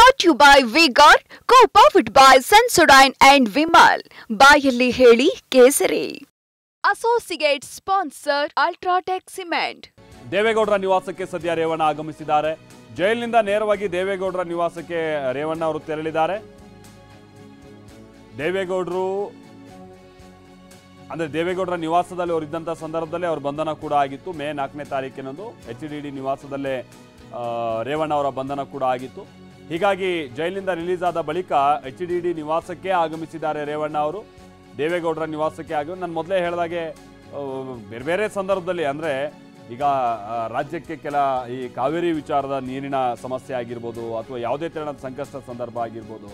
Brought to you by V-Guard, co-powered by Sensodyne and Vimal. ಬಾಯಲ್ಲಿ ಹೇಳಿ ಕೇಸರಿ. Associate sponsor Ultratech Cement. ದೇವೇಗೌಡರ ನಿವಾಸಕ್ಕೆ ಸದ್ಯ ರೇವಣ್ಣ ಆಗಮಿಸಿದ್ದಾರೆ. ಜೈಲಿನಿಂದ ನೇರವಾಗಿ ದೇವೇಗೌಡರ ನಿವಾಸಕ್ಕೆ ರೇವಣ್ಣ ಅವರು ತೆರಳಿದ್ದಾರೆ. ದೇವೇಗೌಡರ ನಿವಾಸದಲ್ಲಿ ಅವರು ಇದ್ದಂಥ ಸಂದರ್ಭದಲ್ಲಿ ಅವ್ರ ಬಂಧನ ಕೂಡ ಆಗಿತ್ತು. ಮೇ 4ನೇ ತಾರೀಕಿನಂದು HDD ನಿವಾಸದಲ್ಲೇ ರೇವಣ್ಣ ಅವರ ಬಂಧನ ಕೂಡ ಆಗಿತ್ತು. ಹೀಗಾಗಿ ಜೈಲಿನಿಂದ ರಿಲೀಸ್ ಆದ ಬಳಿಕ HDD ನಿವಾಸಕ್ಕೆ ಆಗಮಿಸಿದ್ದಾರೆ ರೇವಣ್ಣ ಅವರು. ದೇವೇಗೌಡರ ನಿವಾಸಕ್ಕೆ ನಾನು ಮೊದಲೇ ಹೇಳಿದಾಗೆ ಬೇರೆ ಬೇರೆ ಸಂದರ್ಭದಲ್ಲಿ ಅಂದರೆ ಈಗ ರಾಜ್ಯಕ್ಕೆ ಕೆಲ ಈ ಕಾವೇರಿ ವಿಚಾರದ ನೀರಿನ ಸಮಸ್ಯೆ ಆಗಿರ್ಬೋದು ಅಥವಾ ಯಾವುದೇ ತೆರನಾದ ಸಂಕಷ್ಟ ಸಂದರ್ಭ ಆಗಿರ್ಬೋದು,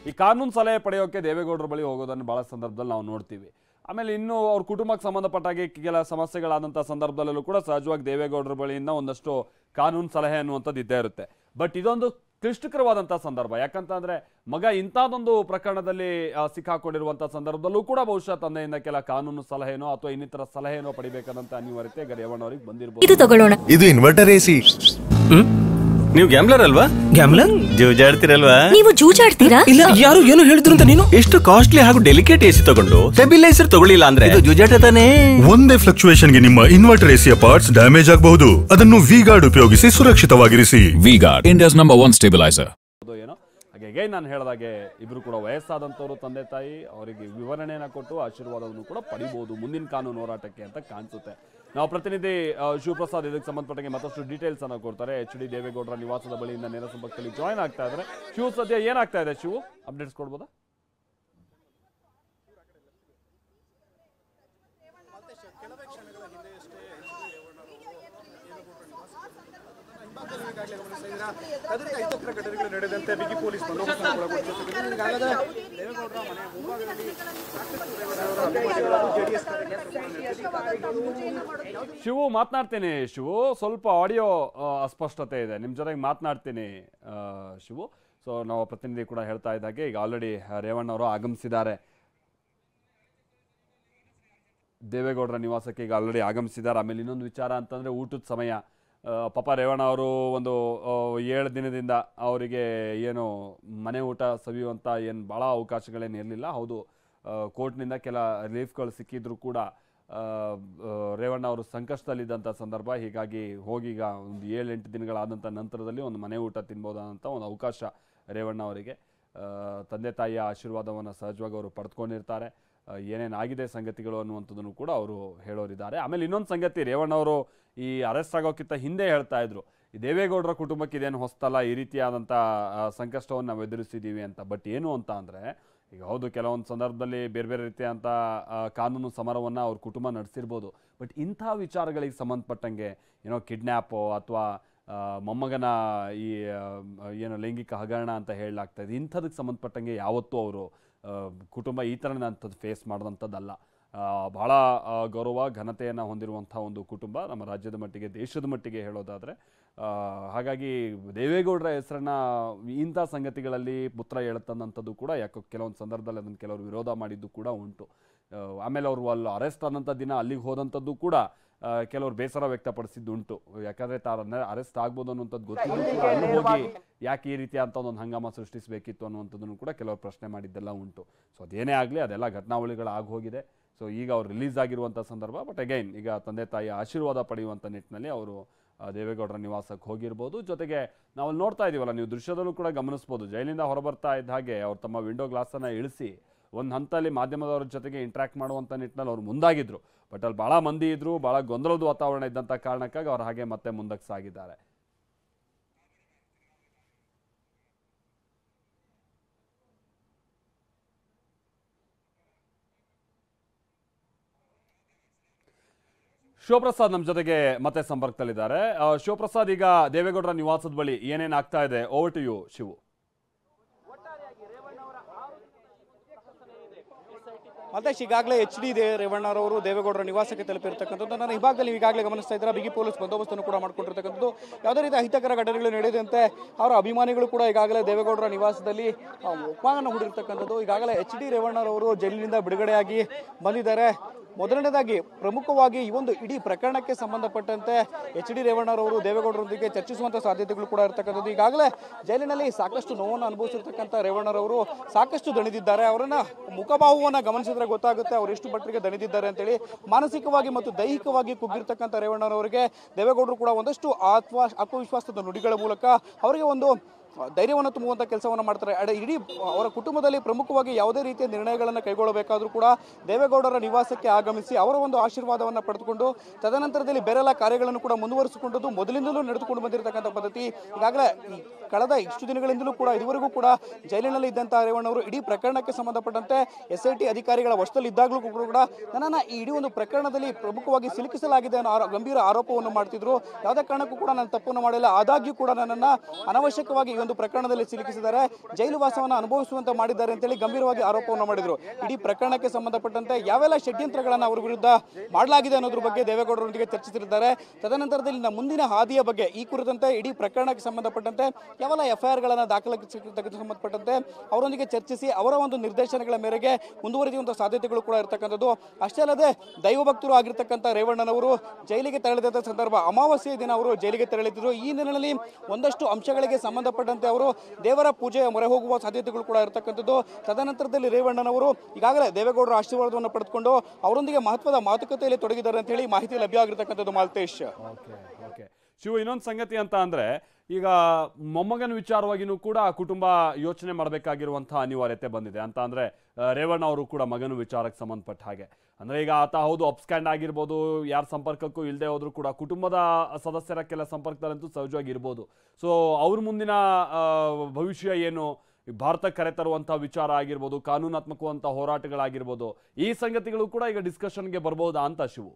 ಈ ಕಾನೂನು ಸಲಹೆ ಪಡೆಯೋಕ್ಕೆ ದೇವೇಗೌಡರ ಬಳಿ ಹೋಗೋದನ್ನು ಭಾಳ ಸಂದರ್ಭದಲ್ಲಿ ನಾವು ನೋಡ್ತೀವಿ. ಆಮೇಲೆ ಇನ್ನೂ ಅವ್ರ ಕುಟುಂಬಕ್ಕೆ ಸಂಬಂಧಪಟ್ಟಾಗೆ ಕೆಲ ಸಮಸ್ಯೆಗಳಾದಂಥ ಸಂದರ್ಭದಲ್ಲೂ ಕೂಡ ಸಹಜವಾಗಿ ದೇವೇಗೌಡರ ಬಳಿಯಿಂದ ಒಂದಷ್ಟು ಕಾನೂನು ಸಲಹೆ ಅನ್ನುವಂಥದ್ದು ಇದ್ದೇ ಇರುತ್ತೆ. ಬಟ್ ಇದೊಂದು ಕ್ಲಿಷ್ಟಕರವಾದಂಥ ಸಂದರ್ಭ. ಯಾಕಂತಂದರೆ ಮಗ ಇಂಥದ್ದೊಂದು ಪ್ರಕರಣದಲ್ಲಿ ಸಿಕ್ಕಾಕೊಂಡಿರುವಂಥ ಸಂದರ್ಭದಲ್ಲೂ ಕೂಡ ಬಹುಶಃ ತಂದೆಯಿಂದ ಕೆಲ ಕಾನೂನು ಸಲಹೆನೋ ಅಥವಾ ಇನ್ನಿತರ ಸಲಹೆನೋ ಪಡಿಬೇಕಾದಂಥ ಅನಿವಾರ್ಯತೆ ರೇವಣ್ಣ ಅವರಿಗೆ ಬಂದಿರಬಹುದು. ಇದು ಇನ್ವರ್ಟರ್ AC. ನೀವು ಗ್ಯಾಮ್ಲರ್ ಅಲ್ವಾ? ಗ್ಯಾಮ್ಲರ್ ಜೂಜಾಡ್ತಿರಲ್ವಾ? ನೀವು ಜೂಜಾಡ್ತೀರಾ? ಇಲ್ಲ, ಯಾರು ಏನು ಹೇಳಿದ್ರು ಅಂತ ನೀನು ಎಷ್ಟು ಕಾಸ್ಟ್ಲಿ ಹಾಗೂ ಡೆಲಿಕೇಟ್ AC ತಗೊಂಡು ಸ್ಟೆಬಿಲೈಸರ್ ತಗೊಳ್ಳಿಲ್ಲ ಅಂದ್ರೆ ಇದು ಜೂಜಾಟ ತಾನೇ. ಒಂದೇ ಫ್ಲಕ್ಚುಯೇಷನ್ ಗೆ ನಿಮ್ಮ ಇನ್ವರ್ಟರ್ AC ಪಾರ್ಟ್ಸ್ ಡ್ಯಾಮೇಜ್ ಆಗಬಹುದು. ಅದನ್ನು V-Guard ಉಪಯೋಗಿಸಿ ಸುರಕ್ಷಿತವಾಗಿರಿಸಿ. V-Guard, India's #1 stabilizer. ಏನೋ ಹಾಗೆ ನಾನು ಹೇಳಿದಾಗೆ ಇಬ್ರು ಕೂಡ ವಯಸ್ಸಾದಂಥವ್ರು, ತಂದೆ ತಾಯಿ, ಅವರಿಗೆ ವಿವರಣೆಯನ್ನು ಕೊಟ್ಟು ಆಶೀರ್ವಾದವನ್ನು ಕೂಡ ಪಡಿಬಹುದು ಮುಂದಿನ ಕಾನೂನು ಹೋರಾಟಕ್ಕೆ ಅಂತ ಕಾಣಿಸುತ್ತೆ. ನಾವು ಪ್ರತಿನಿಧಿ ಶಿವಪ್ರಸಾದ್ ಇದಕ್ಕೆ ಸಂಬಂಧಪಟ್ಟಂಗೆ ಮತ್ತಷ್ಟು ಡೀಟೇಲ್ಸ್ ಅನ್ನು ಕೊಡ್ತಾರೆ. HD ದೇವೇಗೌಡರ ನಿವಾಸದ ಬಳಿಯಿಂದ ನೇರ ಸಂಪರ್ಕದಲ್ಲಿ ಜಾಯ್ನ್ ಆಗ್ತಾ ಇದ್ದಾರೆ. ಶಿವ, ಸದ್ಯ ಏನಾಗ್ತಾ ಇದೆ ಶಿವು, ಅಪ್ಡೇಟ್ಸ್ ಕೊಡ್ಬೋದಾ? ನಡೆದಂತೆ ಬಿಗಿ ಪೊಲೀಸ್ ಶಿವು ಮಾತನಾಡ್ತೀನಿ. ಶಿವು, ಸ್ವಲ್ಪ ಆಡಿಯೋ ಅಸ್ಪಷ್ಟತೆ ಇದೆ, ನಿಮ್ಮ ಜೊತೆಗೆ ಮಾತನಾಡ್ತೀನಿ ಶಿವು. ಸೊ ನಾವು ಪ್ರತಿನಿಧಿ ಕೂಡ ಹೇಳ್ತಾ ಇದ್ದಾಗೆ ಈಗ ಆಲ್ರೆಡಿ ರೇವಣ್ಣ ಅವರು ಆಗಮಿಸಿದ್ದಾರೆ. ದೇವೇಗೌಡರ ನಿವಾಸಕ್ಕೆ ಈಗ ಆಲ್ರೆಡಿ ಆಗಮಿಸಿದ್ದಾರೆ. ಆಮೇಲೆ ಇನ್ನೊಂದು ವಿಚಾರ ಅಂತಂದರೆ ಊಟದ ಸಮಯ. ಪಾಪ ರೇವಣ್ಣ ಅವರು ಒಂದು 7 ದಿನದಿಂದ ಅವರಿಗೆ ಏನು ಮನೆ ಊಟ ಸವಿಯುವಂಥ ಏನು ಭಾಳ ಅವಕಾಶಗಳೇನು ಇರಲಿಲ್ಲ. ಹೌದು, ಕೋರ್ಟ್ನಿಂದ ಕೆಲ ರಿಲೀಫ್ಗಳು ಸಿಕ್ಕಿದ್ರು ಕೂಡ ರೇವಣ್ಣ ಅವರು ಸಂಕಷ್ಟದಲ್ಲಿದ್ದಂಥ ಸಂದರ್ಭ. ಹೀಗಾಗಿ ಹೋಗೀಗ ಒಂದು 7-8 ದಿನಗಳಾದಂಥ ನಂತರದಲ್ಲಿ ಒಂದು ಮನೆ ಊಟ ತಿನ್ಬೋದಾದಂಥ ಒಂದು ಅವಕಾಶ ರೇವಣ್ಣ ಅವರಿಗೆ. ತಂದೆ ತಾಯಿಯ ಆಶೀರ್ವಾದವನ್ನು ಸಹಜವಾಗಿ ಅವರು ಪಡೆದುಕೊಂಡಿರ್ತಾರೆ. ಏನೇನಾಗಿದೆ ಸಂಗತಿಗಳು ಅನ್ನುವಂಥದ್ದನ್ನು ಕೂಡ ಅವರು ಹೇಳೋರಿದ್ದಾರೆ. ಆಮೇಲೆ ಇನ್ನೊಂದು ಸಂಗತಿ, ರೇವಣ್ಣ ಅವರು ಈ ಅರೆಸ್ಟ್ ಆಗೋಕ್ಕಿಂತ ಹಿಂದೆ ಹೇಳ್ತಾ ಇದ್ರು, ಈ ದೇವೇಗೌಡರ ಕುಟುಂಬಕ್ಕೆ ಇದೇನು ಹೊಸ್ತಲ್ಲ, ಈ ರೀತಿಯಾದಂಥ ಸಂಕಷ್ಟವನ್ನು ನಾವು ಎದುರಿಸಿದ್ದೀವಿ ಅಂತ. ಬಟ್ ಏನು ಅಂತ ಅಂದರೆ, ಈಗ ಹೌದು ಕೆಲವೊಂದು ಸಂದರ್ಭದಲ್ಲಿ ಬೇರೆ ಬೇರೆ ರೀತಿಯಾದಂಥ ಕಾನೂನು ಸಮರವನ್ನು ಅವ್ರ ಕುಟುಂಬ ನಡೆಸಿರ್ಬೋದು. ಬಟ್ ಇಂಥ ವಿಚಾರಗಳಿಗೆ ಸಂಬಂಧಪಟ್ಟಂಗೆ ಏನೋ ಕಿಡ್ನ್ಯಾಪು ಅಥವಾ ಮೊಮ್ಮಗನ ಈ ಏನು ಲೈಂಗಿಕ ಹಗರಣ ಅಂತ ಹೇಳಲಾಗ್ತಾಯಿದೆ, ಇಂಥದಕ್ಕೆ ಸಂಬಂಧಪಟ್ಟಂಗೆ ಯಾವತ್ತೂ ಅವರು ಕುಟುಂಬ ಈ ಥರನಂಥದ್ದು ಫೇಸ್ ಮಾಡಿದಂಥದ್ದಲ್ಲ. ಭಾಳ ಗೌರವ ಘನತೆಯನ್ನು ಹೊಂದಿರುವಂಥ ಒಂದು ಕುಟುಂಬ ನಮ್ಮ ರಾಜ್ಯದ ಮಟ್ಟಿಗೆ, ದೇಶದ ಮಟ್ಟಿಗೆ ಹೇಳೋದಾದರೆ. ಹಾಗಾಗಿ ದೇವೇಗೌಡರ ಹೆಸರನ್ನು ಇಂಥ ಸಂಗತಿಗಳಲ್ಲಿ ಪುತ್ರ ಹೇಳ್ತಂಥದ್ದು ಕೂಡ ಯಾಕೋ ಕೆಲವೊಂದು ಸಂದರ್ಭದಲ್ಲಿ ಅದನ್ನು ಕೆಲವರು ವಿರೋಧ ಮಾಡಿದ್ದು ಕೂಡ ಉಂಟು. ಆಮೇಲೆ ಅವರು ಅಲ್ಲಿ ಅರೆಸ್ಟ್ ಆದಂಥ ದಿನ ಅಲ್ಲಿಗೆ ಹೋದಂಥದ್ದು ಕೂಡ ಕೆಲವರು ಬೇಸರ ವ್ಯಕ್ತಪಡಿಸಿದ್ದುಂಟು. ಯಾಕಂದರೆ ಅರೆಸ್ಟ್ ಆಗ್ಬೋದು ಅನ್ನುವಂಥದ್ದು ಗೊತ್ತಿದ್ದು ಕೂಡ ಅಲ್ಲಿ ಹೋಗಿ ಯಾಕೆ ಈ ರೀತಿ ಅಂತ ಒಂದು ಹಂಗಾಮ ಸೃಷ್ಟಿಸಬೇಕಿತ್ತು ಅನ್ನುವಂಥದ್ದನ್ನು ಕೂಡ ಕೆಲವರು ಪ್ರಶ್ನೆ ಮಾಡಿದ್ದೆಲ್ಲ ಉಂಟು. ಸೊ ಅದೇನೇ ಆಗಲಿ ಅದೆಲ್ಲ ಘಟನಾವಳಿಗಳು ಆಗೋಗಿದೆ. ಸೊ ಈಗ ಅವ್ರು ರಿಲೀಸ್ ಆಗಿರುವಂಥ ಸಂದರ್ಭ. ಬಟ್ ಅಗೈನ್ ಈಗ ತಂದೆ ತಾಯಿಯ ಆಶೀರ್ವಾದ ಪಡೆಯುವಂಥ ನಿಟ್ಟಿನಲ್ಲಿ ಅವರು ದೇವೇಗೌಡರ ನಿವಾಸಕ್ಕೆ ಹೋಗಿರ್ಬೋದು. ಜೊತೆಗೆ ನಾವು ನೋಡ್ತಾ ಇದ್ದೀವಲ್ಲ, ನೀವು ದೃಶ್ಯದಲ್ಲೂ ಕೂಡ ಗಮನಿಸ್ಬೋದು, ಜೈಲಿಂದ ಹೊರಬರ್ತಾ ಇದ್ದ ಹಾಗೆ ಅವ್ರು ತಮ್ಮ ವಿಂಡೋ ಗ್ಲಾಸನ್ನು ಇಳಿಸಿ ಒಂದು ಹಂತದಲ್ಲಿ ಮಾಧ್ಯಮದವ್ರ ಜೊತೆಗೆ ಇಂಟ್ರ್ಯಾಕ್ಟ್ ಮಾಡುವಂಥ ನಿಟ್ಟಿನಲ್ಲಿ ಅವ್ರು ಮುಂದಾಗಿದ್ದರು. ಬಟ್ ಅಲ್ಲಿ ಭಾಳ ಮಂದಿ ಇದ್ದರು, ಭಾಳ ಗೊಂದಲದ ವಾತಾವರಣ ಇದ್ದಂಥ ಕಾರಣಕ್ಕಾಗಿ ಅವ್ರು ಹಾಗೆ ಮತ್ತೆ ಮುಂದಕ್ಕೆ ಸಾಗಿದ್ದಾರೆ. ಶಿವಪ್ರಸಾದ್ ನಮ್ಮ ಜೊತೆಗೆ ಮತ್ತೆ ಸಂಪರ್ಕದಲ್ಲಿದ್ದಾರೆ. ಶಿವಪ್ರಸಾದ್, ಈಗ ದೇವೇಗೌಡರ ನಿವಾಸದ ಬಳಿ ಏನೇನು ಆಗ್ತಾ ಇದೆ? Over to you Shivu. Mallesh, ಈಗಾಗಲೇ HD ರೇವಣ್ಣರವರು ದೇವೇಗೌಡರ ನಿವಾಸಕ್ಕೆ ತಲುಪಿರ್ತಕ್ಕಂಥದ್ದು. ನಾನು ಈ ಭಾಗದಲ್ಲಿ ಈಗಾಗಲೇ ಗಮನಿಸ್ತಾ ಇದ್ದಾರೆ, ಬಿಗಿ ಪೊಲೀಸ್ ಬಂದೋಬಸ್ತನ್ನು ಕೂಡ ಮಾಡ್ಕೊಂಡಿರ್ತಕ್ಕಂಥದ್ದು. ಯಾವುದೇ ರೀತಿ ಅಹಿತಕರ ಘಟನೆಗಳು ನಡೆದಂತೆ ಅವರ ಅಭಿಮಾನಿಗಳು ಕೂಡ ಈಗಾಗಲೇ ದೇವೇಗೌಡರ ನಿವಾಸದಲ್ಲಿ ಒಪ್ಪಾಂಗನ ಹೂಡಿರ್ತಕ್ಕಂಥದ್ದು. ಈಗಾಗಲೇ HD ರೇವಣ್ಣರವರು ಜೈಲಿನಿಂದ ಬಿಡುಗಡೆಯಾಗಿ ಬಂದಿದ್ದಾರೆ. ಮೊದಲನೇದಾಗಿ ಪ್ರಮುಖವಾಗಿ ಈ ಒಂದು ಇಡೀ ಪ್ರಕರಣಕ್ಕೆ ಸಂಬಂಧಪಟ್ಟಂತೆ ಎಚ್ ಡಿ ರೇವಣ್ಣರವರು ದೇವೇಗೌಡರೊಂದಿಗೆ ಚರ್ಚಿಸುವಂತ ಸಾಧ್ಯತೆಗಳು ಕೂಡ ಇರತಕ್ಕಂಥದ್ದು. ಈಗಾಗಲೇ ಜೈಲಿನಲ್ಲಿ ಸಾಕಷ್ಟು ನೋವನ್ನು ಅನುಭವಿಸಿರ್ತಕ್ಕಂಥ ರೇವಣ್ಣರವರು ಸಾಕಷ್ಟು ದಣಿದಿದ್ದಾರೆ. ಅವರನ್ನ ಮುಖಭಾವವನ್ನ ಗಮನಿಸಿದ್ರೆ ಗೊತ್ತಾಗುತ್ತೆ ಅವರು ಎಷ್ಟು ಮಟ್ಟಿಗೆ ದಣಿದಿದ್ದಾರೆ ಅಂತೇಳಿ. ಮಾನಸಿಕವಾಗಿ ಮತ್ತು ದೈಹಿಕವಾಗಿ ಕುಗ್ಗಿರ್ತಕ್ಕಂಥ ರೇವಣ್ಣರವರಿಗೆ ದೇವೇಗೌಡರು ಕೂಡ ಒಂದಷ್ಟು ಆತ್ಮವಿಶ್ವಾಸದ ನುಡಿಗಳ ಮೂಲಕ ಅವರಿಗೆ ಒಂದು ಧೈರ್ಯವನ್ನು ತುಂಬುವಂಥ ಕೆಲಸವನ್ನು ಮಾಡ್ತಾರೆ. ಇಡೀ ಅವರ ಕುಟುಂಬದಲ್ಲಿ ಪ್ರಮುಖವಾಗಿ ಯಾವುದೇ ರೀತಿಯ ನಿರ್ಣಯಗಳನ್ನು ಕೈಗೊಳ್ಳಬೇಕಾದ್ರೂ ಕೂಡ ದೇವೇಗೌಡರ ನಿವಾಸಕ್ಕೆ ಆಗಮಿಸಿ ಅವರ ಒಂದು ಆಶೀರ್ವಾದವನ್ನು ಪಡೆದುಕೊಂಡು ತದನಂತರದಲ್ಲಿ ಬೇರೆಲ್ಲ ಕಾರ್ಯಗಳನ್ನು ಕೂಡ ಮುಂದುವರಿಸಿಕೊಂಡದ್ದು ಮೊದಲಿಂದಲೂ ನಡೆದುಕೊಂಡು ಬಂದಿರತಕ್ಕಂಥ ಪದ್ಧತಿ. ಈಗಾಗಲೇ ಕಳೆದ ಇಷ್ಟು ದಿನಗಳಿಂದಲೂ ಕೂಡ ಇದುವರೆಗೂ ಕೂಡ ಜೈಲಿನಲ್ಲಿ ಇದ್ದಂತಹ ರೇವಣ್ಣವರು ಇಡೀ ಪ್ರಕರಣಕ್ಕೆ ಸಂಬಂಧಪಟ್ಟಂತೆ SIT ಅಧಿಕಾರಿಗಳ ವಶದಲ್ಲಿ ಇದ್ದಾಗಲೂ ಕೂಡ ನನ್ನನ್ನು ಈ ಇಡೀ ಒಂದು ಪ್ರಕರಣದಲ್ಲಿ ಪ್ರಮುಖವಾಗಿ ಸಿಲುಕಿಸಲಾಗಿದೆ ಅನ್ನೋ ಗಂಭೀರ ಆರೋಪವನ್ನು ಮಾಡ್ತಿದ್ರು. ಯಾವುದೇ ಕಾರಣಕ್ಕೂ ಕೂಡ ನಾನು ತಪ್ಪನ್ನು ಮಾಡಿಲ್ಲ, ಆದಾಗ್ಯೂ ಕೂಡ ನನ್ನನ್ನು ಅನವಶ್ಯಕವಾಗಿ ಈ ಒಂದು ಪ್ರಕರಣದಲ್ಲಿ ಸಿಲುಕಿಸಿದ್ದಾರೆ, ಜೈಲು ವಾಸವನ್ನು ಅನುಭವಿಸುವಂತೆ ಮಾಡಿದ್ದಾರೆ ಅಂತೇಳಿ ಗಂಭೀರವಾಗಿ ಆರೋಪವನ್ನು ಮಾಡಿದ್ರು. ಇಡೀ ಪ್ರಕರಣಕ್ಕೆ ಸಂಬಂಧಪಟ್ಟಂತೆ ಯಾವೆಲ್ಲ ಷಡ್ಯಂತ್ರಗಳನ್ನು ಅವರ ವಿರುದ್ಧ ಮಾಡಲಾಗಿದೆ ಅನ್ನೋದ್ರ ಬಗ್ಗೆ ದೇವೇಗೌಡರೊಂದಿಗೆ ಚರ್ಚಿಸಿದ್ದಾರೆ. ತದನಂತರದಲ್ಲಿ ಮುಂದಿನ ಹಾದಿಯ ಬಗ್ಗೆ ಈ ಕುರಿತಂತೆ ಇಡೀ ಪ್ರಕರಣಕ್ಕೆ ಸಂಬಂಧಪಟ್ಟಂತೆ ಯಾವೆಲ್ಲ FIR ಗಳನ್ನು ದಾಖಲಿಸಕ್ಕೆ ಸಂಬಂಧಪಟ್ಟಂತೆ ಅವರೊಂದಿಗೆ ಚರ್ಚಿಸಿ ಅವರ ಒಂದು ನಿರ್ದೇಶನಗಳ ಮೇರೆಗೆ ಮುಂದುವರಿಯುವಂತಹ ಸಾಧ್ಯತೆಗಳು ಕೂಡ ಇರತಕ್ಕಂಥದ್ದು. ಅಷ್ಟೇ ಅಲ್ಲದೆ ದೈವಭಕ್ತರು ಆಗಿರ್ತಕ್ಕಂಥ ರೇವಣ್ಣನವರು ಜೈಲಿಗೆ ತೆರಳಿದಂಥ ಸಂದರ್ಭ ಅಮಾವಾಸ್ಯೆ ದಿನ ಅವರು ಜೈಲಿಗೆ ತೆರಳಿದ್ರು. ಈ ನಿಟ್ಟಿನಲ್ಲಿ ಒಂದಷ್ಟು ಅಂಶಗಳಿಗೆ ಸಂಬಂಧಪಟ್ಟಂತೆ ಅವರು ದೇವರ ಪೂಜೆಯ ಮೊರೆ ಹೋಗುವ ಸಾಧ್ಯತೆಗಳು ಕೂಡ ಇರತಕ್ಕಂಥದ್ದು. ತದನಂತರದಲ್ಲಿ ರೇವಣ್ಣನವರು ಈಗಾಗಲೇ ದೇವೇಗೌಡರ ಆಶೀರ್ವಾದವನ್ನು ಪಡೆದುಕೊಂಡು ಅವರೊಂದಿಗೆ ಮಹತ್ವದ ಮಾತುಕತೆಯಲ್ಲಿ ತೊಡಗಿದ್ದಾರೆ ಅಂತ ಹೇಳಿ ಮಾಹಿತಿ ಲಭ್ಯ ಆಗಿರತಕ್ಕಂಥದ್ದು. ಮಾಲ್ತೇಶ್, ಶಿವ, ಇನ್ನೊಂದು ಸಂಗತಿ ಅಂತ ಅಂದ್ರೆ ಈಗ ಮೊಮ್ಮಗನ ವಿಚಾರವಾಗಿನೂ ಕೂಡ ಕುಟುಂಬ ಯೋಚನೆ ಮಾಡಬೇಕಾಗಿರುವಂತಹ ಅನಿವಾರ್ಯತೆ ಬಂದಿದೆ. ಅಂತ ಅಂದ್ರೆ ರೇವಣ್ಣ ಅವರು ಕೂಡ ಮಗನ ವಿಚಾರಕ್ಕೆ ಸಂಬಂಧಪಟ್ಟ ಹಾಗೆ ಅಂದ್ರೆ ಈಗ ಆತ ಹೌದು ಅಪ್ಸ್ಕ್ಯಾಂಡ್ ಆಗಿರ್ಬೋದು, ಯಾರ ಸಂಪರ್ಕಕ್ಕೂ ಇಲ್ಲದೆ ಹೋದ್ರು ಕೂಡ ಕುಟುಂಬದ ಸದಸ್ಯರ ಕೆಲ ಸಂಪರ್ಕದಲ್ಲಂತೂ ಸಹಜವಾಗಿರ್ಬೋದು. ಸೊ ಅವ್ರ ಮುಂದಿನ ಭವಿಷ್ಯ ಏನು, ಭಾರತ ಕರೆತರುವಂತಹ ವಿಚಾರ ಆಗಿರ್ಬೋದು, ಕಾನೂನಾತ್ಮಕವಂತ ಹೋರಾಟಗಳಾಗಿರ್ಬೋದು, ಈ ಸಂಗತಿಗಳು ಕೂಡ ಈಗ ಡಿಸ್ಕಷನ್ಗೆ ಬರ್ಬೋದಾ ಅಂತ ಶಿವು?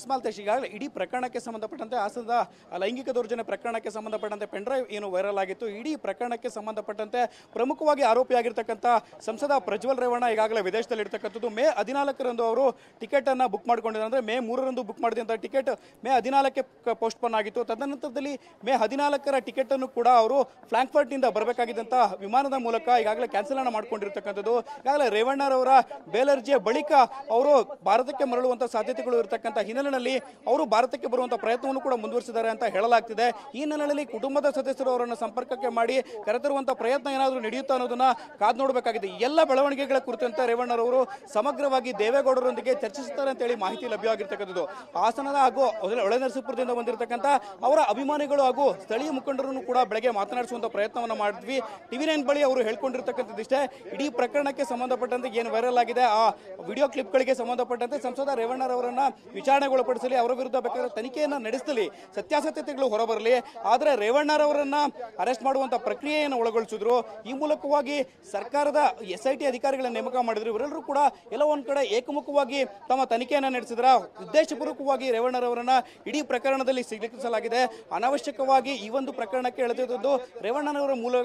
ಮಾಲ್ತೇಶ್, ಈಗಾಗಲೇ ಇಡೀ ಪ್ರಕರಣಕ್ಕೆ ಸಂಬಂಧಪಟ್ಟಂತೆ ಹಾಸನದ ಲೈಂಗಿಕ ದೌರ್ಜನ್ಯ ಪ್ರಕರಣಕ್ಕೆ ಸಂಬಂಧಪಟ್ಟಂತೆ ಪೆನ್ಡ್ರೈವ್ ಏನು ವೈರಲ್ ಆಗಿತ್ತು, ಇಡೀ ಪ್ರಕರಣಕ್ಕೆ ಸಂಬಂಧಪಟ್ಟಂತೆ ಪ್ರಮುಖವಾಗಿ ಆರೋಪಿಯಾಗಿರ್ತಕ್ಕಂಥ ಸಂಸದ ಪ್ರಜ್ವಲ್ ರೇವಣ್ಣ ಈಗಾಗಲೇ ವಿದೇಶದಲ್ಲಿ ಇರ್ತಕ್ಕಂಥದ್ದು. ಮೇ 14ರಂದು ಅವರು ಟಿಕೆಟ್ ಅನ್ನ ಬುಕ್ ಮಾಡ್ಕೊಂಡಿದ್ದಾರೆ. ಅಂದ್ರೆ ಮೇ 3ರಂದು ಬುಕ್ ಮಾಡಿದಂಥ ಟಿಕೆಟ್ ಮೇ 14ಕ್ಕೆ ಪೋಸ್ಟ್ಪೋನ್ ಆಗಿತ್ತು. ತದನಂತರದಲ್ಲಿ ಮೇ 14ರ ಟಿಕೆಟ್ ಅನ್ನು ಕೂಡ ಅವರು ಫ್ರಾಂಕ್ಫರ್ಟ್ ನಿಂದ ಬರಬೇಕಾಗಿದ್ದಂಥ ವಿಮಾನದ ಮೂಲಕ ಈಗಾಗಲೇ ಕ್ಯಾನ್ಸಲ್ ಅನ್ನ ಮಾಡ್ಕೊಂಡಿರ್ತಕ್ಕಂಥದ್ದು. ಈಗಾಗಲೇ ರೇವಣ್ಣರವರ ಬೇಲರ್ಜಿಯ ಬಳಿಕ ಅವರು ಭಾರತಕ್ಕೆ ಮರಳುವಂತ ಸಾಧ್ಯತೆಗಳು ಇರತಕ್ಕಂಥ ಹಿನ್ನೆಲೆಯಲ್ಲಿ ಅವರು ಭಾರತಕ್ಕೆ ಬರುವಂತಹ ಪ್ರಯತ್ನವನ್ನು ಕೂಡ ಮುಂದುವರಿಸಿದ್ದಾರೆ ಅಂತ ಹೇಳಲಾಗ್ತಿದೆ. ಈ ಹಿನ್ನೆಲೆಯಲ್ಲಿ ಕುಟುಂಬದ ಸದಸ್ಯರು ಅವರನ್ನು ಸಂಪರ್ಕಕ್ಕೆ ಮಾಡಿ ಕರೆತರುವಂತಹ ಪ್ರಯತ್ನ ಏನಾದರೂ ನಡೆಯುತ್ತಾ ಅನ್ನೋದನ್ನ ಕಾದು ನೋಡಬೇಕಾಗಿದೆ. ಎಲ್ಲ ಬೆಳವಣಿಗೆಗಳ ಕುರಿತಂತೆ ರೇವಣ್ಣರವರು ಸಮಗ್ರವಾಗಿ ದೇವೇಗೌಡರೊಂದಿಗೆ ಚರ್ಚಿಸುತ್ತಾರೆ ಅಂತ ಹೇಳಿ ಮಾಹಿತಿ ಲಭ್ಯವಾಗಿರ್ತಕ್ಕಂಥದ್ದು. ಹಾಸನದ ಹಾಗೂ ಹೊಳೆನರಸೀಪುರದಿಂದ ಬಂದಿರತಕ್ಕಂಥ ಅವರ ಅಭಿಮಾನಿಗಳು ಹಾಗೂ ಸ್ಥಳೀಯ ಮುಖಂಡರನ್ನು ಕೂಡ ಬೆಳಗ್ಗೆ ಮಾತನಾಡಿಸುವಂತ ಪ್ರಯತ್ನವನ್ನು ಮಾಡಿದ್ವಿ. TV9 ಬಳಿ ಅವರು ಹೇಳ್ಕೊಂಡಿರ್ತಕ್ಕಂಥದ್ದಿಷ್ಟೇ. ಇಡೀ ಪ್ರಕರಣಕ್ಕೆ ಸಂಬಂಧಪಟ್ಟಂತೆ ಏನು ವೈರಲ್ ಆಗಿದೆ ಆ ವಿಡಿಯೋ ಕ್ಲಿಪ್ಗಳಿಗೆ ಸಂಬಂಧಪಟ್ಟಂತೆ ಸಂಸದ ರೇವಣ್ಣರವರನ್ನ ವಿಚಾರಣೆಗೊಳಪಡಿಸಲಿ, ಅವರ ವಿರುದ್ಧ ಬೇಕಾದ್ರೆ ತನಿಖೆಯನ್ನು ನಡೆಸಲಿ, ಸತ್ಯಾಸತ್ಯತೆಗಳು ಹೊರಬರಲಿ. ಆದರೆ ರೇವಣ್ಣರವರನ್ನ ಅರೆಸ್ಟ್ ಮಾಡುವಂತ ಪ್ರಕ್ರಿಯೆಯನ್ನು ಒಳಗೊಳಿಸಿದ್ರು. ಈ ಮೂಲಕವಾಗಿ ಸರ್ಕಾರದ SIT ಅಧಿಕಾರಿಗಳ ನೇಮಕ ಮಾಡಿದ್ರು. ಇವರೆಲ್ಲರೂ ಕೂಡ ಎಲ್ಲ ಒಂದ್ ಕಡೆ ಏಕಮುಖವಾಗಿ ತಮ್ಮ ತನಿಖೆಯನ್ನು ನಡೆಸಿದ್ರ. ಉದ್ದೇಶಪೂರ್ವಕವಾಗಿ ರೇವಣ್ಣರವರನ್ನ ಇಡೀ ಪ್ರಕರಣದಲ್ಲಿ ಸಿಲುಕಿಸಲಾಗಿದೆ. ಅನಾವಶ್ಯಕವಾಗಿ ಈ ಒಂದು ಪ್ರಕರಣಕ್ಕೆ ಎಳೆದಿದ್ದು ರೇವಣ್ಣನವರ ಮೂಲ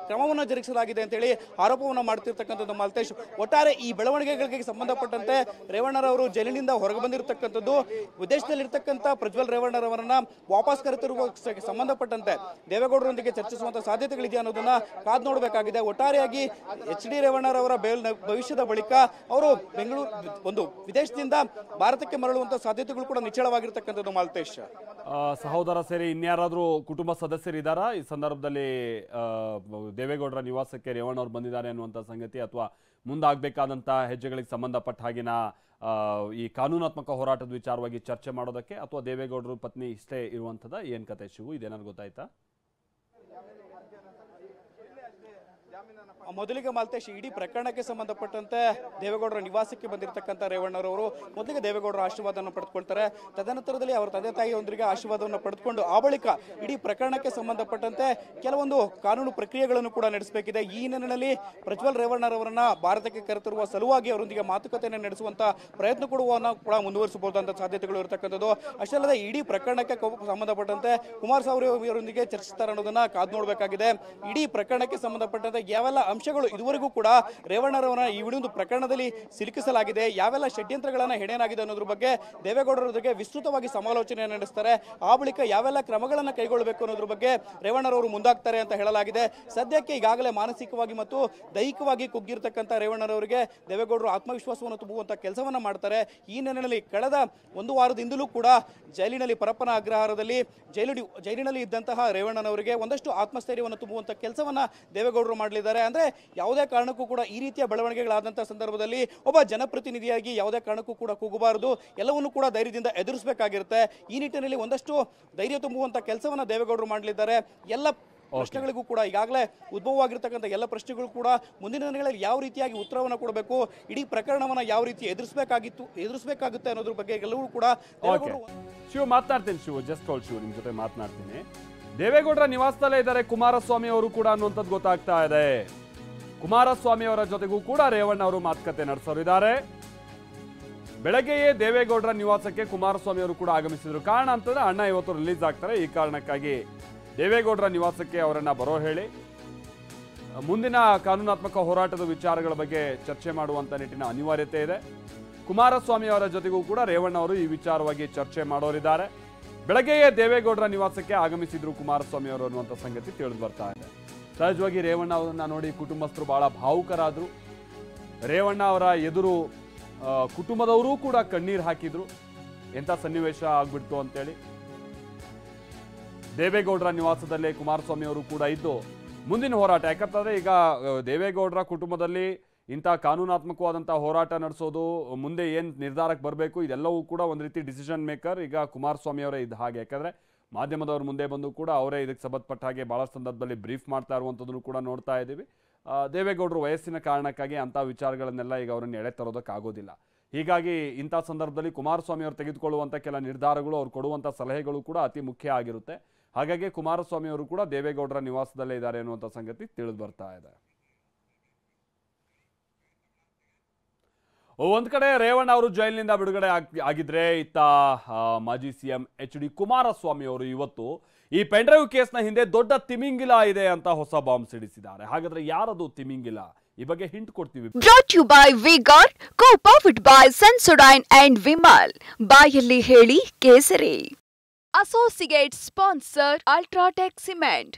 ಕ್ರಮವನ್ನು ಜರುಗಿಸಲಾಗಿದೆ ಅಂತ ಹೇಳಿ ಆರೋಪವನ್ನು ಮಾಡ್ತಿರ್ತಕ್ಕಂಥದ್ದು. ಮಾಲ್ತೇಶ್, ಒಟ್ಟಾರೆ ಈ ಬೆಳವಣಿಗೆಗಳಿಗೆ ಸಂಬಂಧಪಟ್ಟಂತೆ ರೇವಣ್ಣರವರು ಜೈಲಿನಿಂದ ಹೊರಗೆ ಬಂದಿರತಕ್ಕಂಥದ್ದು, ವಿದೇಶದಲ್ಲಿರ್ತಕ್ಕಂಥ ಪ್ರಜ್ವಲ್ ರೇವಣ್ಣರವರನ್ನ ವಾಪಸ್ ಕರೆತರುವ ಸಂಬಂಧಪಟ್ಟಂತೆ ದೇವೇಗೌಡರೊಂದಿಗೆ ಚರ್ಚಿಸುವಂತಹ ಸಾಧ್ಯತೆಗಳಿದೆ ಅನ್ನೋದನ್ನ ಕಾದು ನೋಡಬೇಕಾಗಿದೆ. ಒಟ್ಟಾರೆಯಾಗಿ HD ರೇವಣ್ಣರವರ ಭವಿಷ್ಯದ ಬಳಿಕ ಅವರು ಬೆಂಗಳೂರು ಒಂದು ವಿದೇಶದಿಂದ ಭಾರತಕ್ಕೆ ಮರಳುವಂತಹ ಸಾಧ್ಯತೆಗಳು ಕೂಡ ನಿಚ್ಚಳವಾಗಿರ್ತಕ್ಕಂಥದ್ದು. ಮಾಲ್ತೇಶ್, ಸಹೋದರ ಸೇರಿ ಇನ್ಯಾರಾದ್ರೂ ಕುಟುಂಬ ಸದಸ್ಯರಿದ್ದಾರಾ ಈ ಸಂದರ್ಭದಲ್ಲಿ ದೇವೇಗೌಡರ ನಿವಾಸಕ್ಕೆ ರೇವಣ್ಣ ಅವರು ಬಂದಿದ್ದಾರೆ ಅನ್ನುವಂಥ ಸಂಗತಿ, ಅಥವಾ ಮುಂದಾಗಬೇಕಾದಂತಹ ಹೆಜ್ಜೆಗಳಿಗೆ ಸಂಬಂಧಪಟ್ಟ ಹಾಗಿನ ಈ ಕಾನೂನಾತ್ಮಕ ಹೋರಾಟದ ವಿಚಾರವಾಗಿ ಚರ್ಚೆ ಮಾಡೋದಕ್ಕೆ, ಅಥವಾ ದೇವೇಗೌಡರು ಪತ್ನಿ ಇಷ್ಟೇ ಇರುವಂಥದ್ದು ಏನ್ ಕತೆ ಶಿವು, ಇದೇನಾದ್ರು ಗೊತ್ತಾಯ್ತಾ? ಮೊದಲಿಗೆ ಮಾಲ್ತೇಶ್, ಇಡೀ ಪ್ರಕರಣಕ್ಕೆ ಸಂಬಂಧಪಟ್ಟಂತೆ ದೇವೇಗೌಡರ ನಿವಾಸಕ್ಕೆ ಬಂದಿರತಕ್ಕಂಥ ರೇವಣ್ಣರವರು ಮೊದಲಿಗೆ ದೇವೇಗೌಡರ ಆಶೀರ್ವಾದವನ್ನು ಪಡೆದುಕೊಳ್ತಾರೆ. ತದನಂತರದಲ್ಲಿ ಅವರ ತಂದೆ ತಾಯಿಯೊಂದಿಗೆ ಆಶೀರ್ವಾದವನ್ನು ಪಡೆದುಕೊಂಡು ಆ ಬಳಿಕ ಇಡೀ ಪ್ರಕರಣಕ್ಕೆ ಸಂಬಂಧಪಟ್ಟಂತೆ ಕೆಲವೊಂದು ಕಾನೂನು ಪ್ರಕ್ರಿಯೆಗಳನ್ನು ಕೂಡ ನಡೆಸಬೇಕಿದೆ. ಈ ಹಿನ್ನೆಲೆಯಲ್ಲಿ ಪ್ರಜ್ವಲ್ ರೇವಣ್ಣರವರನ್ನ ಭಾರತಕ್ಕೆ ಕರೆತರುವ ಸಲುವಾಗಿ ಅವರೊಂದಿಗೆ ಮಾತುಕತೆಯನ್ನು ನಡೆಸುವಂತ ಪ್ರಯತ್ನ ಕೂಡ ಮುಂದುವರಿಸಬಹುದಂತ ಸಾಧ್ಯತೆಗಳು ಇರತಕ್ಕಂಥದ್ದು. ಅಷ್ಟೇ ಅಲ್ಲದೆ ಇಡೀ ಪ್ರಕರಣಕ್ಕೆ ಸಂಬಂಧಪಟ್ಟಂತೆ ಕುಮಾರಸ್ವಾಮಿ ಅವರೊಂದಿಗೆ ಚರ್ಚಿಸ್ತಾರೆ ಅನ್ನೋದನ್ನ ಕಾದು ನೋಡಬೇಕಾಗಿದೆ. ಇಡೀ ಪ್ರಕರಣಕ್ಕೆ ಸಂಬಂಧಪಟ್ಟಂತೆ ಯಾವೆಲ್ಲ ಅಂಶಗಳು ಇದುವರೆಗೂ ಕೂಡ ರೇವಣ್ಣರವರ ಈ ಒಂದು ಪ್ರಕರಣದಲ್ಲಿ ಸಿಲುಕಿಸಲಾಗಿದೆ, ಯಾವೆಲ್ಲ ಷಡ್ಯಂತ್ರಗಳನ್ನ ಹೆಣೆಯಲಾಗಿದೆ ಅನ್ನೋದ್ರ ಬಗ್ಗೆ ದೇವೇಗೌಡರ ಜೊತೆ ವಿಸ್ತೃತವಾಗಿ ಸಮಾಲೋಚನೆ ನಡೆಸ್ತಾರೆ. ಆ ಬಳಿಕ ಯಾವೆಲ್ಲ ಕ್ರಮಗಳನ್ನು ಕೈಗೊಳ್ಳಬೇಕು ಅನ್ನೋದ್ರ ಬಗ್ಗೆ ರೇವಣ್ಣರವರು ಮುಂದಾಗ್ತಾರೆ ಅಂತ ಹೇಳಲಾಗಿದೆ. ಸದ್ಯಕ್ಕೆ ಈಗಾಗಲೇ ಮಾನಸಿಕವಾಗಿ ಮತ್ತು ದೈಹಿಕವಾಗಿ ಕುಗ್ಗಿರ್ತಕ್ಕಂಥ ರೇವಣ್ಣರವರಿಗೆ ದೇವೇಗೌಡರು ಆತ್ಮವಿಶ್ವಾಸವನ್ನು ತುಂಬುವಂತ ಕೆಲಸವನ್ನ ಮಾಡ್ತಾರೆ. ಈ ನಿಟ್ಟಿನಲ್ಲಿ ಕಳೆದ ಒಂದು ವಾರದಿಂದಲೂ ಕೂಡ ಜೈಲಿನಲ್ಲಿ ಪರಪ್ಪನ ಅಗ್ರಹಾರದಲ್ಲಿ ಜೈಲಿನಲ್ಲಿ ಇದ್ದಂತಹ ರೇವಣ್ಣನವರಿಗೆ ಒಂದಷ್ಟು ಆತ್ಮಸ್ಥೈರ್ಯವನ್ನು ತುಂಬುವಂತ ಕೆಲಸವನ್ನ ದೇವೇಗೌಡರು ಮಾಡಲಿದ್ದಾರೆ. ಅಂದ್ರೆ ಯಾವುದೇ ಕಾರಣಕ್ಕೂ ಕೂಡ ಈ ರೀತಿಯ ಬೆಳವಣಿಗೆಗಳಾದಂತಹ ಸಂದರ್ಭದಲ್ಲಿ ಒಬ್ಬ ಜನಪ್ರತಿನಿಧಿಯಾಗಿ ಯಾವುದೇ ಕಾರಣಕ್ಕೂ ಕೂಡ ಕೂಗಬಾರದು, ಎಲ್ಲವನ್ನೂ ಕೂಡ ಧೈರ್ಯದಿಂದ ಎದುರಿಸಬೇಕಾಗಿರುತ್ತೆ. ಈ ನಿಟ್ಟಿನಲ್ಲಿ ಒಂದಷ್ಟು ಧೈರ್ಯ ತುಂಬುವಂತ ಕೆಲಸವನ್ನ ದೇವೇಗೌಡರು ಮಾಡಲಿದ್ದಾರೆ. ಎಲ್ಲ ಪ್ರಶ್ನೆಗಳಿಗೂ ಕೂಡ ಈಗಾಗಲೇ ಉದ್ಭವವಾಗಿರ್ತಕ್ಕಂಥ ಎಲ್ಲ ಪ್ರಶ್ನೆಗಳು ಕೂಡ ಮುಂದಿನ ದಿನಗಳಲ್ಲಿ ಯಾವ ರೀತಿಯಾಗಿ ಉತ್ತರವನ್ನು ಕೊಡಬೇಕು, ಇಡೀ ಪ್ರಕರಣವನ್ನ ಯಾವ ರೀತಿ ಎದುರಿಸಬೇಕಾಗುತ್ತೆ ಅನ್ನೋದ್ರ ಬಗ್ಗೆ ಎಲ್ಲವೂ ಕೂಡ ಶಿವ ಮಾತನಾಡ್ತೀನಿ. ಶಿವ ನಿಮ್ ಜೊತೆ ಮಾತನಾಡ್ತೀನಿ. ದೇವೇಗೌಡರ ನಿವಾಸದಲ್ಲೇ ಇದ್ದಾರೆ ಕುಮಾರಸ್ವಾಮಿ ಅವರು ಕೂಡ ಅನ್ನುವಂಥದ್ದು ಗೊತ್ತಾಗ್ತಾ ಇದೆ. ಕುಮಾರಸ್ವಾಮಿ ಅವರ ಜೊತೆಗೂ ಕೂಡ ರೇವಣ್ಣ ಅವರು ಮಾತುಕತೆ ನಡೆಸೋರಿದ್ದಾರೆ. ಬೆಳಗ್ಗೆಯೇ ದೇವೇಗೌಡರ ನಿವಾಸಕ್ಕೆ ಕುಮಾರಸ್ವಾಮಿ ಅವರು ಕೂಡ ಆಗಮಿಸಿದ್ರು. ಕಾರಣ ಅಂತಂದ್ರೆ ಅಣ್ಣ ಇವತ್ತು ರಿಲೀಸ್ ಆಗ್ತಾರೆ, ಈ ಕಾರಣಕ್ಕಾಗಿ ದೇವೇಗೌಡರ ನಿವಾಸಕ್ಕೆ ಅವರನ್ನ ಬರೋ ಹೇಳಿ ಮುಂದಿನ ಕಾನೂನಾತ್ಮಕ ಹೋರಾಟದ ವಿಚಾರಗಳ ಬಗ್ಗೆ ಚರ್ಚೆ ಮಾಡುವಂತ ನಿಟ್ಟಿನ ಅನಿವಾರ್ಯತೆ ಇದೆ. ಕುಮಾರಸ್ವಾಮಿ ಅವರ ಜೊತೆಗೂ ಕೂಡ ರೇವಣ್ಣ ಅವರು ಈ ವಿಚಾರವಾಗಿ ಚರ್ಚೆ ಮಾಡೋರಿದ್ದಾರೆ. ಬೆಳಗ್ಗೆಯೇ ದೇವೇಗೌಡರ ನಿವಾಸಕ್ಕೆ ಆಗಮಿಸಿದ್ರು ಕುಮಾರಸ್ವಾಮಿ ಅವರು ಅನ್ನುವಂಥ ಸಂಗತಿ ತಿಳಿದು ಬರ್ತಾ ಇದೆ. ಸಹಜವಾಗಿ ರೇವಣ್ಣ ಅವರನ್ನ ನೋಡಿ ಕುಟುಂಬಸ್ಥರು ಬಹಳ ಭಾವುಕರಾದ್ರು. ರೇವಣ್ಣ ಅವರ ಎದುರು ಕುಟುಂಬದವರೂ ಕೂಡ ಕಣ್ಣೀರು ಹಾಕಿದ್ರು. ಎಂಥ ಸನ್ನಿವೇಶ ಆಗ್ಬಿಡ್ತು ಅಂತೇಳಿ ದೇವೇಗೌಡರ ನಿವಾಸದಲ್ಲೇ ಕುಮಾರಸ್ವಾಮಿ ಅವರು ಕೂಡ ಇದ್ದು ಮುಂದಿನ ಹೋರಾಟ, ಯಾಕಂತಂದ್ರೆ ಈಗ ದೇವೇಗೌಡರ ಕುಟುಂಬದಲ್ಲಿ ಇಂಥ ಕಾನೂನಾತ್ಮಕವಾದಂಥ ಹೋರಾಟ ನಡೆಸೋದು, ಮುಂದೆ ಏನು ನಿರ್ಧಾರಕ್ಕೆ ಬರಬೇಕು, ಇದೆಲ್ಲವೂ ಕೂಡ ಒಂದು ರೀತಿ ಡಿಸಿಷನ್ ಮೇಕರ್ ಈಗ ಕುಮಾರಸ್ವಾಮಿ ಅವರೇ ಇದ್ದ ಹಾಗೆ. ಯಾಕಂದರೆ ಮಾಧ್ಯಮದವ್ರ ಮುಂದೆ ಬಂದು ಕೂಡ ಅವರೇ ಇದಕ್ಕೆ ಸಂಬಂಧಪಟ್ಟ ಹಾಗೆ ಭಾಳ ಸಂದರ್ಭದಲ್ಲಿ ಬ್ರೀಫ್ ಮಾಡ್ತಾ ಇರುವಂಥದ್ದನ್ನು ಕೂಡ ನೋಡ್ತಾ ಇದ್ದೀವಿ. ದೇವೇಗೌಡರು ವಯಸ್ಸಿನ ಕಾರಣಕ್ಕಾಗಿ ಅಂಥ ವಿಚಾರಗಳನ್ನೆಲ್ಲ ಈಗ ಅವರನ್ನು ಎಳೆ ತರೋದಕ್ಕಾಗೋದಿಲ್ಲ. ಹೀಗಾಗಿ ಇಂಥ ಸಂದರ್ಭದಲ್ಲಿ ಕುಮಾರಸ್ವಾಮಿ ಅವರು ತೆಗೆದುಕೊಳ್ಳುವಂಥ ಕೆಲ ನಿರ್ಧಾರಗಳು, ಅವ್ರು ಕೊಡುವಂಥ ಸಲಹೆಗಳು ಕೂಡ ಅತಿ ಮುಖ್ಯ ಆಗಿರುತ್ತೆ. ಹಾಗಾಗಿ ಕುಮಾರಸ್ವಾಮಿ ಅವರು ಕೂಡ ದೇವೇಗೌಡರ ನಿವಾಸದಲ್ಲೇ ಇದ್ದಾರೆ ಅನ್ನುವಂಥ ಸಂಗತಿ ತಿಳಿದು ಬರ್ತಾ ಇದೆ. ಒಂದ್ ಕಡೆ ರೇವಣ್ಣ ಅವರು ಜೈಲಿನಿಂದ ಬಿಡುಗಡೆ ಆಗಿದ್ರೆ, ಇತ್ತ ಮಾಜಿ ಸಿಎಂ HD ಕುಮಾರಸ್ವಾಮಿ ಅವರು ಇವತ್ತು ಈ ಪೆನ್ಡ್ರೈವ್ ಕೇಸ್ನ ಹಿಂದೆ ದೊಡ್ಡ ತಿಮಿಂಗಿಲ ಇದೆ ಅಂತ ಹೊಸ ಬಾಂಬ್ ಸಿಡಿಸಿದ್ದಾರೆ. ಹಾಗಾದ್ರೆ ಯಾರದು ತಿಮಿಂಗಿಲ? ಈ ಬಗ್ಗೆ ಹಿಂಟ್ ಕೊಡ್ತೀವಿ. Brought you by V-Guard, co-powered by Sensodyne and Vimal. ಬಾಯಲ್ಲಿ ಹೇಳಿ ಕೇಸರಿ. Associate sponsor UltraTech cement.